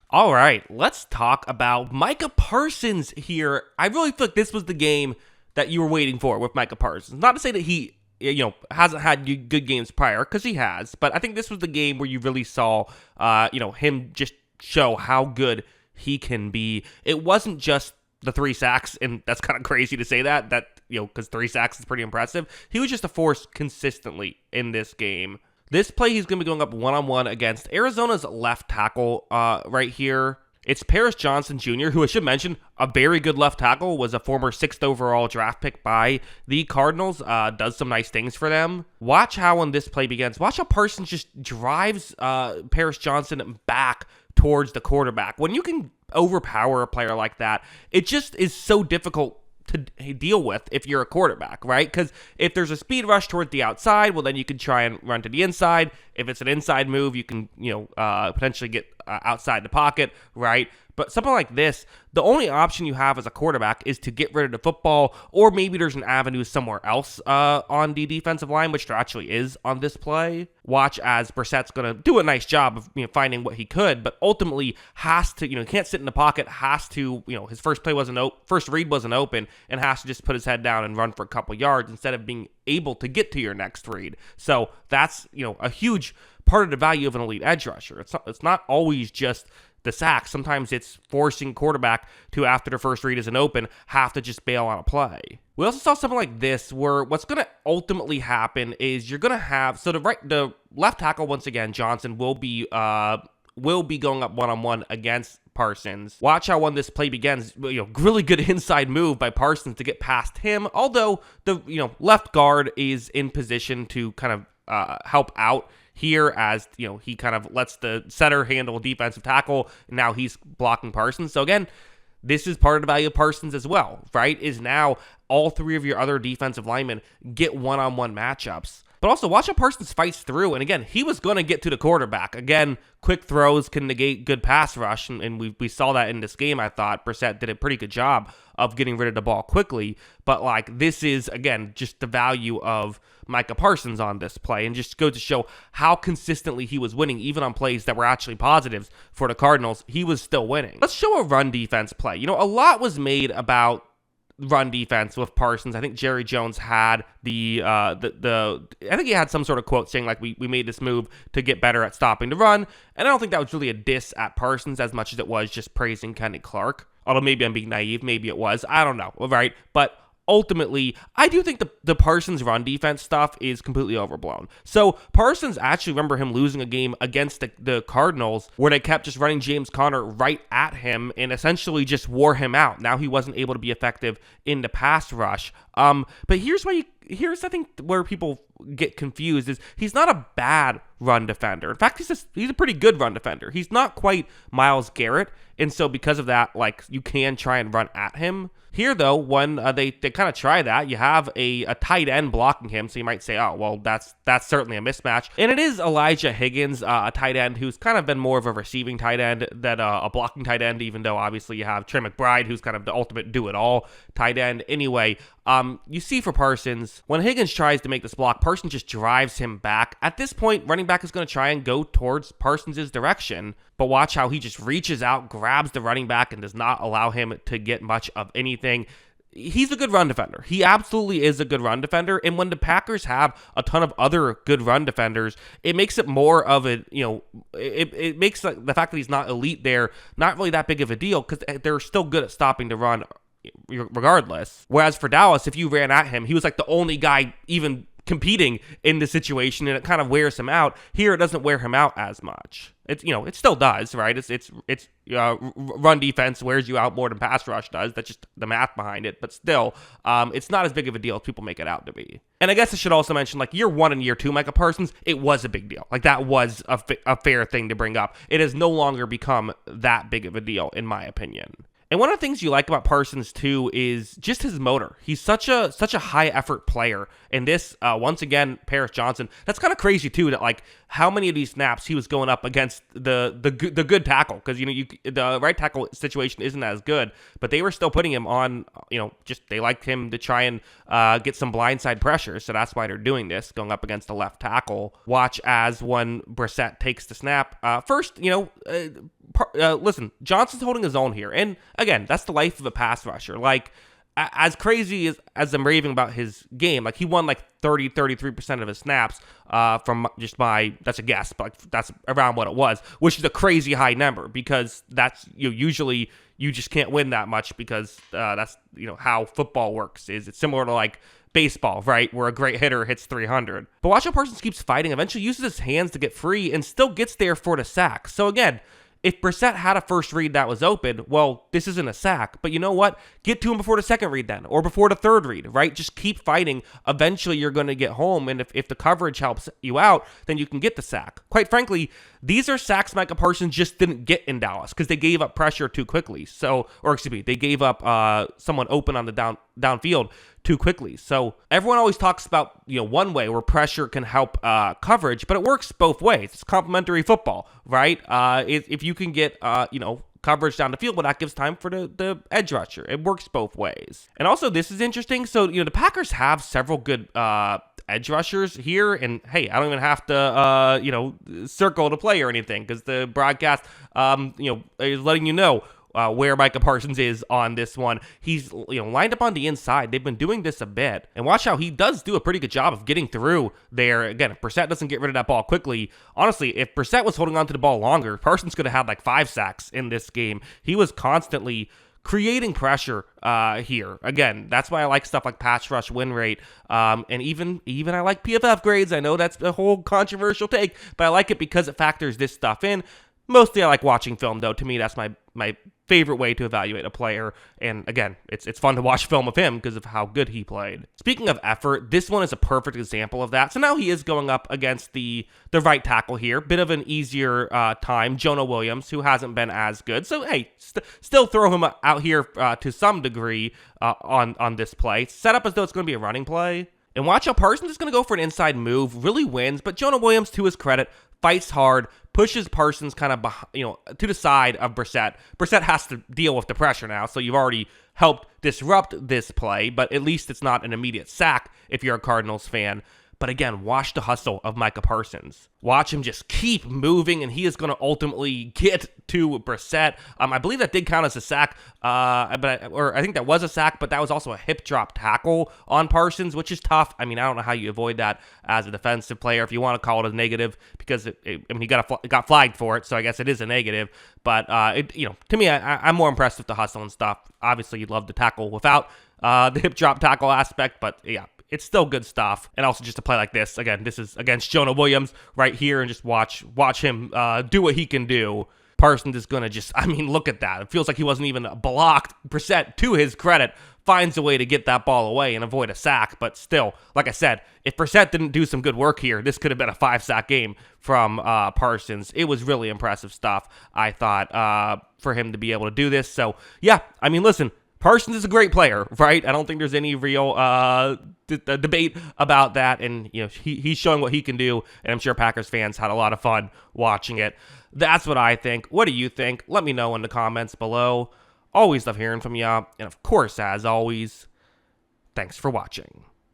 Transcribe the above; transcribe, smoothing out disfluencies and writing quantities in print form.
All right, let's talk about Micah Parsons here. I really feel like this was the game that you were waiting for with Micah Parsons. Not to say that he, hasn't had good games prior, because he has, but I think this was the game where you really saw, him just show how good he can be. It wasn't just the 3 sacks, and that's kind of crazy to say that, because 3 sacks is pretty impressive. He was just a force consistently in this game. This play, he's going to be going up one-on-one against Arizona's left tackle right here. It's Paris Johnson Jr., who I should mention, a very good left tackle, was a former 6th overall draft pick by the Cardinals, does some nice things for them. Watch how when this play begins, watch how Parsons just drives Paris Johnson back towards the quarterback. When you can overpower a player like that, it just is so difficult to deal with if you're a quarterback, right? Because if there's a speed rush towards the outside, well, then you can try and run to the inside. If it's an inside move, you can, potentially get outside the pocket, right? But something like this, the only option you have as a quarterback is to get rid of the football, or maybe there's an avenue somewhere else on the defensive line, which there actually is on this play. Watch as Brissett's going to do a nice job of finding what he could, but ultimately has to, can't sit in the pocket, has to, his first read wasn't open, and has to just put his head down and run for a couple yards instead of being able to get to your next read. So that's, a huge part of the value of an elite edge rusher. It's not always just the sack. Sometimes it's forcing quarterback to, after the first read isn't open, have to just bail on a play. We also saw something like this where what's going to ultimately happen is you're going to have, so the left tackle, once again, Johnson will be going up one-on-one against Parsons. Watch how when this play begins, really good inside move by Parsons to get past him. Although the left guard is in position to kind of help out here, as he kind of lets the center handle defensive tackle, and now he's blocking Parsons. So again, this is part of the value of Parsons as well, right? Is now all 3 of your other defensive linemen get one-on-one matchups. But also, watch how Parsons fights through. And again, he was going to get to the quarterback. Again, quick throws can negate good pass rush. And we saw that in this game, I thought. Brissett did a pretty good job of getting rid of the ball quickly. But, this is, again, just the value of Micah Parsons on this play. And just go to show how consistently he was winning, even on plays that were actually positives for the Cardinals. He was still winning. Let's show a run defense play. A lot was made about run defense with Parsons. I think Jerry Jones had I think he had some sort of quote saying we made this move to get better at stopping the run. And I don't think that was really a diss at Parsons as much as it was just praising Kenny Clark. Although maybe I'm being naive, maybe it was. I don't know, right? But ultimately, I do think the Parsons run defense stuff is completely overblown. So Parsons, actually remember him losing a game against the Cardinals where they kept just running James Conner right at him and essentially just wore him out. Now he wasn't able to be effective in the pass rush. But here's I think where people get confused is he's not a bad run defender. In fact, he's a pretty good run defender. He's not quite Myles Garrett, and so because of that, you can try and run at him. Here, though, when they kind of try that, you have a tight end blocking him, so you might say, oh, well, that's certainly a mismatch. And it is Elijah Higgins, a tight end who's kind of been more of a receiving tight end than a blocking tight end, even though obviously you have Trey McBride, who's kind of the ultimate do-it-all tight end. Anyway, you see for Parsons, when Higgins tries to make this block, Parsons just drives him back. At this point, running back is going to try and go towards Parsons' direction, but watch how he just reaches out, grabs the running back, and does not allow him to get much of anything. He's a good run defender. He absolutely is a good run defender, and when the Packers have a ton of other good run defenders, it makes it more of a, it makes the fact that he's not elite there not really that big of a deal, because they're still good at stopping the run regardless. Whereas for Dallas, if you ran at him, he was the only guy even competing in the situation, and it kind of wears him out. Here, it doesn't wear him out as much. It's it still does, right? It's run defense wears you out more than pass rush does. That's just the math behind it. But still, it's not as big of a deal as people make it out to be. And I guess I should also mention, year 1 and year 2, Micah Parsons, it was a big deal. That was a fair thing to bring up. It has no longer become that big of a deal, in my opinion. And one of the things you like about Parsons, too, is just his motor. He's such a high-effort player. And this, once again, Paris Johnson, that's kind of crazy, too, that, how many of these snaps he was going up against the good tackle, because the right tackle situation isn't as good, but they were still putting him on. Just they liked him to try and get some blindside pressure, so that's why they're doing this, going up against the left tackle. Watch as when Brissett takes the snap. First, listen, Johnson's holding his own here, and again, that's the life of a pass rusher. Like, as crazy as I'm raving about his game, like he won like 33% of his snaps from just that's a guess, but that's around what it was, which is a crazy high number, because that's usually you just can't win that much, because that's how football works. It's similar to like baseball, right, where a great hitter hits 300. But watch how Parsons keeps fighting, eventually uses his hands to get free, and still gets there for the sack. So again, if Brissett had a first read that was open, well, this isn't a sack. But you know what? Get to him before the second read then, or before the third read, right? Just keep fighting. Eventually, you're going to get home, and if the coverage helps you out, then you can get the sack. Quite frankly, these are sacks Micah Parsons just didn't get in Dallas because they gave up pressure too quickly. They gave up someone open on the downfield too quickly. So everyone always talks about one way where pressure can help coverage, but it works both ways. It's complementary football, right? If you can get coverage down the field, well, that gives time for the edge rusher. It works both ways. And also, this is interesting. So the Packers have several good edge rushers here, and hey, I don't even have to circle the play or anything, because the broadcast is letting you know where Micah Parsons is on this one. He's lined up on the inside. They've been doing this a bit, and watch how he does do a pretty good job of getting through there. Again, if Brissett doesn't get rid of that ball quickly, honestly, if Brissett was holding on to the ball longer, Parsons could have had like 5 sacks in this game. He was constantly creating pressure here. Again, that's why I like stuff like pass rush win rate, and even I like PFF grades. I know that's a whole controversial take, but I like it because it factors this stuff in. Mostly I like watching film, though. To me, that's my favorite way to evaluate a player. And again, it's fun to watch film of him because of how good he played. Speaking of effort, this one is a perfect example of that. So now he is going up against the right tackle here. Bit of an easier time, Jonah Williams, who hasn't been as good. So hey, still throw him out here to some degree on this play. Set up as though it's going to be a running play. And watch how Parsons is going to go for an inside move, really wins, but Jonah Williams, to his credit, fights hard, pushes Parsons kind of to the side of Brissett. Brissett has to deal with the pressure now, so you've already helped disrupt this play, but at least it's not an immediate sack if you're a Cardinals fan. But again, watch the hustle of Micah Parsons. Watch him just keep moving, and he is going to ultimately get to Brissett. I believe that did count as a sack, or I think that was a sack, but that was also a hip drop tackle on Parsons, which is tough. I mean, I don't know how you avoid that as a defensive player, if you want to call it a negative, because he got flagged for it, so I guess it is a negative. But to me, I'm more impressed with the hustle and stuff. Obviously, you'd love to tackle without the hip drop tackle aspect, but yeah. It's still good stuff. And also just to play like this, again, this is against Jonah Williams right here, and just watch him do what he can do. Parsons is going to look at that. It feels like he wasn't even blocked. Brissett, to his credit, finds a way to get that ball away and avoid a sack. But still, like I said, if Brissett didn't do some good work here, this could have been a 5-sack game from Parsons. It was really impressive stuff, I thought, for him to be able to do this. So, yeah, listen, Parsons is a great player, right? I don't think there's any real debate about that, and he's showing what he can do, and I'm sure Packers fans had a lot of fun watching it. That's what I think. What do you think? Let me know in the comments below. Always love hearing from you, and of course, as always, thanks for watching.